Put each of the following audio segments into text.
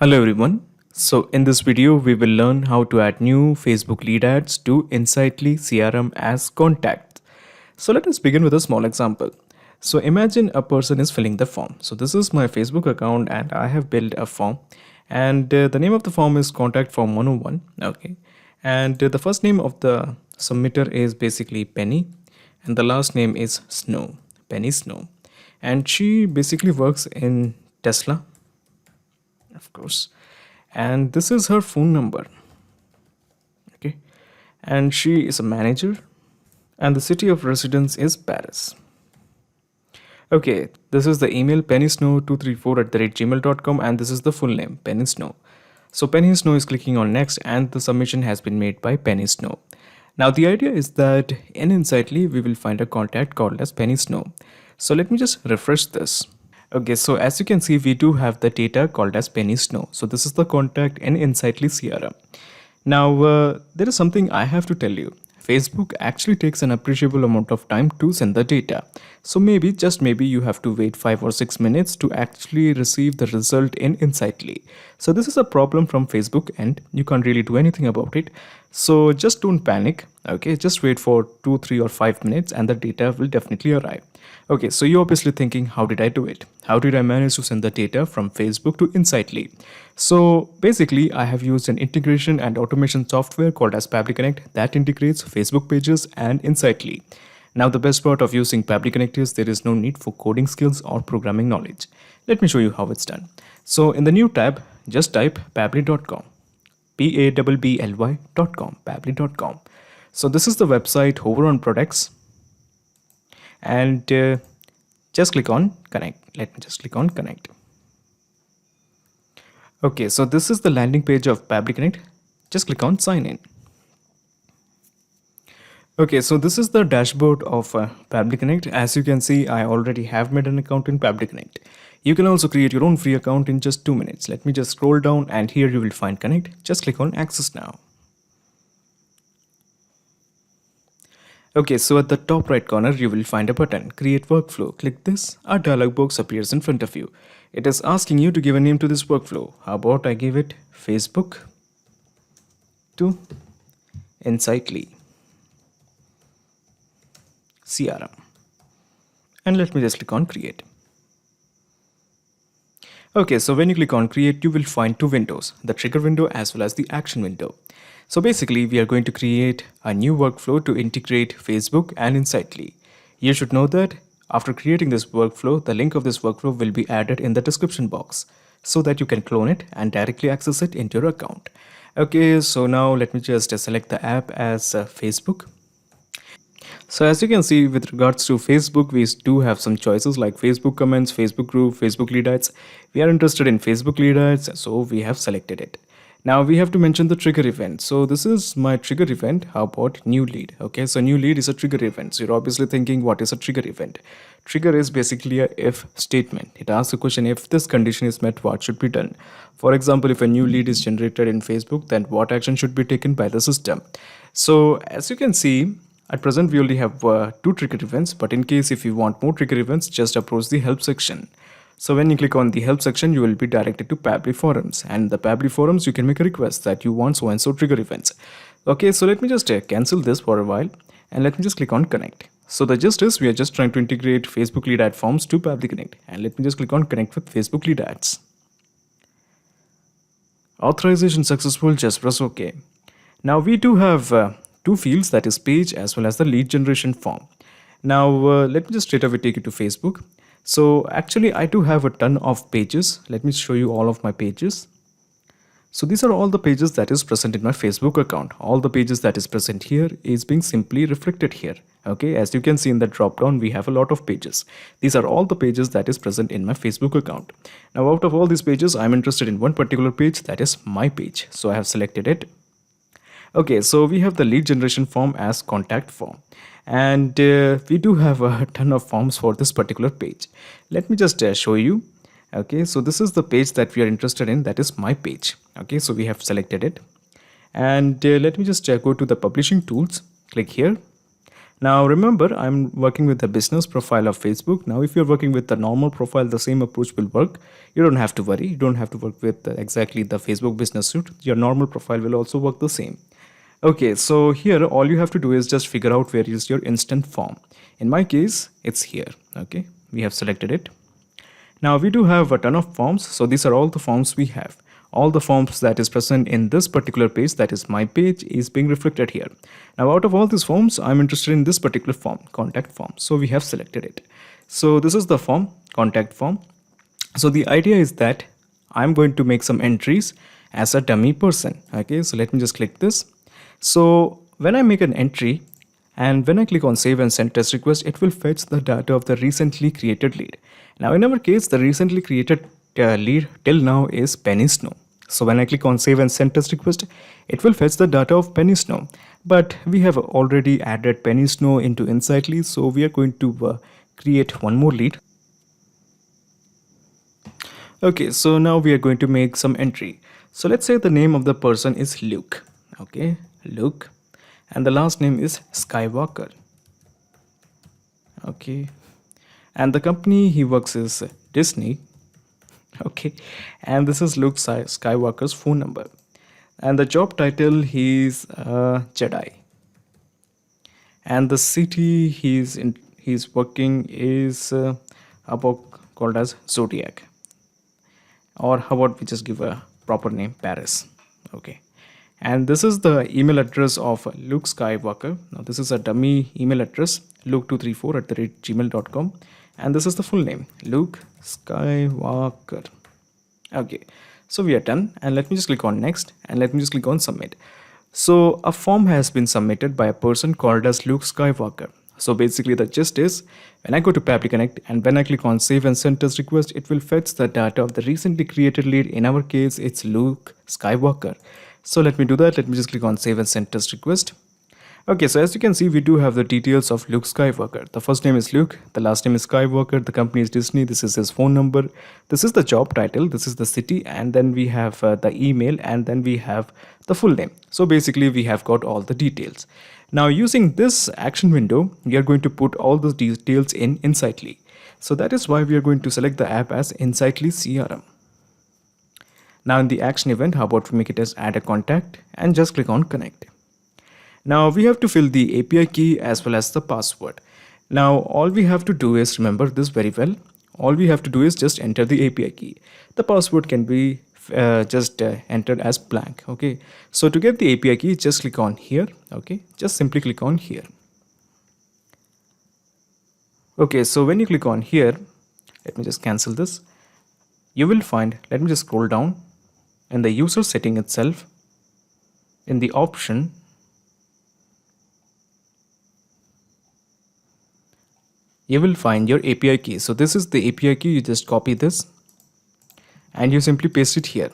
Hello everyone. So in this video we will learn how to add new Facebook lead ads to Insightly CRM as contacts. So let us begin with a small example. So imagine a person is filling the form. So this is my Facebook account and I have built a form and the name of the form is contact form 101. Okay. And the first name of the submitter is basically Penny and the last name is Snow, Penny Snow. And she basically works in Tesla, of course, and this is her phone number. Okay, and she is a manager and the city of residence is Paris. Okay, this is the email pennysnow234@gmail.com and this is the full name Penny Snow. So Penny Snow is clicking on next and the submission has been made by Penny Snow. Now the idea is that in Insightly we will find a contact called as Penny Snow. So let me just refresh this. Okay, so as you can see, we do have the data called as Penny Snow. So this is the contact in Insightly CRM. Now, there is something I have to tell you. Facebook actually takes an appreciable amount of time to send the data. So maybe, just maybe, you have to wait 5 or 6 minutes to actually receive the result in Insightly. So this is a problem from Facebook and you can't really do anything about it. So just don't panic. Okay, just wait for 2, 3 or 5 minutes and the data will definitely arrive. Okay, so you're obviously thinking, how did I do it? How did I manage to send the data from Facebook to Insightly? So basically, I have used an integration and automation software called as Pabbly Connect that integrates Facebook pages and Insightly. Now, the best part of using Pabbly Connect is there is no need for coding skills or programming knowledge. Let me show you how it's done. So in the new tab, just type pabbly.com, Pabbly.com, pabbly.com. So this is the website. Over on products and just click on connect. Let me just click on connect. Okay, so this is the landing page of Pabbly Connect. Just click on sign in. Okay, so this is the dashboard of Pabbly Connect. As you can see, I already have made an account in Pabbly Connect. You can also create your own free account in just 2 minutes. Let me just scroll down and here you will find connect. Just click on access now. Okay, so at the top right corner, you will find a button, Create Workflow. Click this, a dialog box appears in front of you. It is asking you to give a name to this workflow. How about I give it Facebook to Insightly CRM. And let me just click on Create. Okay, so when you click on Create, you will find two windows, the trigger window as well as the action window. So basically, we are going to create a new workflow to integrate Facebook and Insightly. You should know that after creating this workflow, the link of this workflow will be added in the description box so that you can clone it and directly access it into your account. Okay, so now let me just select the app as Facebook. So as you can see, with regards to Facebook, we do have some choices like Facebook comments, Facebook group, Facebook lead ads. We are interested in Facebook lead ads, so we have selected it. Now we have to mention the trigger event. So this is my trigger event. How about new lead? Okay, so new lead is a trigger event. So you're obviously thinking, what is a trigger event? Trigger is basically a if statement. It asks the question, if this condition is met, what should be done? For example, if a new lead is generated in Facebook, then what action should be taken by the system? So as you can see, at present we only have 2 trigger events, but in case if you want more trigger events, just approach the help section. So when you click on the help section, you will be directed to Pabbly forums, and the Pabbly forums you can make a request that you want so and so trigger events. Okay, so let me just cancel this for a while and let me just click on connect. So the gist is we are just trying to integrate Facebook lead ad forms to Pabbly Connect, and let me just click on connect with Facebook lead ads. Authorization successful, just press OK. Now we do have 2 fields, that is page as well as the lead generation form. Now let me just straight away take you to Facebook. So actually I do have a ton of pages. Let me show you all of my pages. So these are all the pages that is present in my Facebook account. All the pages that is present here is being simply reflected here. Okay, as you can see in the drop down, we have a lot of pages. These are all the pages that is present in my Facebook account. Now out of all these pages, I'm interested in one particular page, that is my page. So I have selected it. Okay, so we have the lead generation form as contact form, and we do have a ton of forms for this particular page. Let me just show you. Okay, so this is the page that we are interested in, that is my page. Okay, so we have selected it, and let me just go to the publishing tools, click here. Now remember, I'm working with the business profile of Facebook. Now if you're working with the normal profile, the same approach will work. You don't have to worry. You don't have to work with exactly the Facebook business suite. Your normal profile will also work the same. Okay, so here all you have to do is just figure out where is your instant form. In my case, it's here. Okay, we have selected it. Now we do have a ton of forms. So these are all the forms we have. All the forms that is present in this particular page, that is my page, is being reflected here. Now out of all these forms, I'm interested in this particular form, contact form. So we have selected it. So this is the form, contact form. So the idea is that I'm going to make some entries as a dummy person. Okay, so let me just click this. So when I make an entry and when I click on save and send test request, it will fetch the data of the recently created lead. Now in our case, the recently created lead till now is Penny Snow. So when I click on save and send test request, it will fetch the data of Penny Snow. But we have already added Penny Snow into Insightly, so we are going to create one more lead. Okay, so now we are going to make some entry. So let's say the name of the person is Luke. Okay, Luke, and the last name is Skywalker. Okay, and the company he works is Disney. Okay, and this is Luke Skywalker's phone number, and the job title he's a Jedi, and the city he's working is about called as Zodiac, or how about we just give a proper name, Paris. Okay, and this is the email address of Luke Skywalker. Now this is a dummy email address, luke234@gmail.com, and this is the full name, Luke Skywalker. Okay, so we are done, and let me just click on next, and let me just click on submit. So a form has been submitted by a person called as Luke Skywalker. So basically the gist is, when I go to Pabbly Connect and when I click on save and send test request, it will fetch the data of the recently created lead. In our case, it's Luke Skywalker. So let me do that. Let me just click on save and send test request. Okay, so as you can see, we do have the details of Luke Skywalker. The first name is Luke, the last name is Skywalker, the company is Disney, this is his phone number, this is the job title, this is the city, and then we have the email, and then we have the full name. So basically we have got all the details. Now using this action window, we are going to put all those details in Insightly. So that is why we are going to select the app as Insightly CRM. Now in the action event, how about we make it as add a contact and just click on connect. Now we have to fill the API key as well as the password. Now all we have to do is, remember this very well, all we have to do is just enter the API key. The password can be just entered as blank. Okay, so to get the API key, just click on here. Okay, just simply click on here. Okay, so when you click on here, let me just cancel this. You will find, let me just scroll down in the user setting itself, in the option, you will find your API key. So this is the API key. You just copy this and you simply paste it here.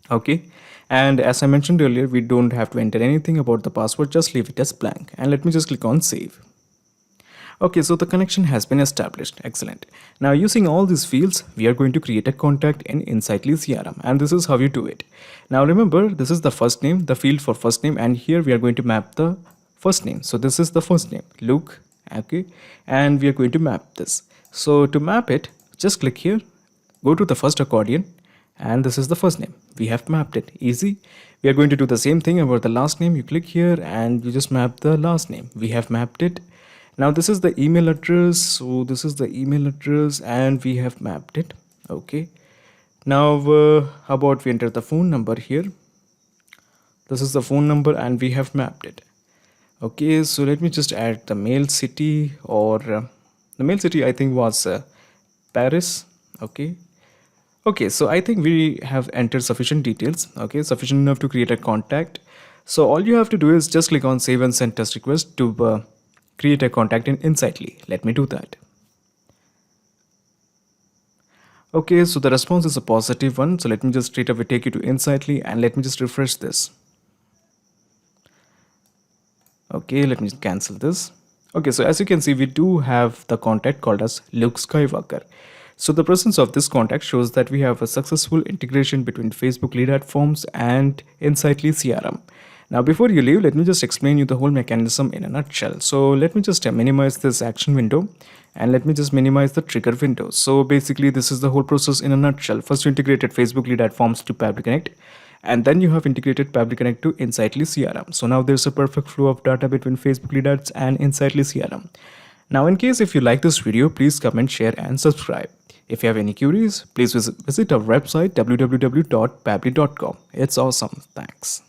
Okay, and as I mentioned earlier, we don't have to enter anything about the password, just leave it as blank, and let me just click on save. Okay, so the connection has been established. Excellent. Now using all these fields, we are going to create a contact in Insightly CRM, and this is how you do it. Now remember, this is the first name, the field for first name, and here we are going to map the first name. So this is the first name, Luke. Okay, and we are going to map this. So to map it, just click here, go to the first accordion, and this is the first name. We have mapped it. Easy. We are going to do the same thing about the last name. You click here and you just map the last name. We have mapped it. Now this is the email address. So this is the email address and we have mapped it. Okay, now how about we enter the phone number here. This is the phone number and we have mapped it. Okay, so let me just add the mail city, or the mail city I think was Paris. Okay, so I think we have entered sufficient details. Okay, sufficient enough to create a contact. So all you have to do is just click on save and send test request to create a contact in Insightly. Let me do that. Okay, so the response is a positive one. So let me just straight away take you to Insightly and let me just refresh this. Okay, let me cancel this. Okay, so as you can see, we do have the contact called as Luke Skywalker. So the presence of this contact shows that we have a successful integration between Facebook lead ad forms and Insightly CRM. Now, before you leave, let me just explain you the whole mechanism in a nutshell. So let me just minimize this action window, and let me just minimize the trigger window. So basically, this is the whole process in a nutshell. First, you integrated Facebook lead ad forms to Pabbly Connect, and then you have integrated Pabbly Connect to Insightly CRM. So now there's a perfect flow of data between Facebook lead ads and Insightly CRM. Now, in case if you like this video, please comment, share, and subscribe. If you have any queries, please visit our website www.pabbly.com. It's awesome. Thanks.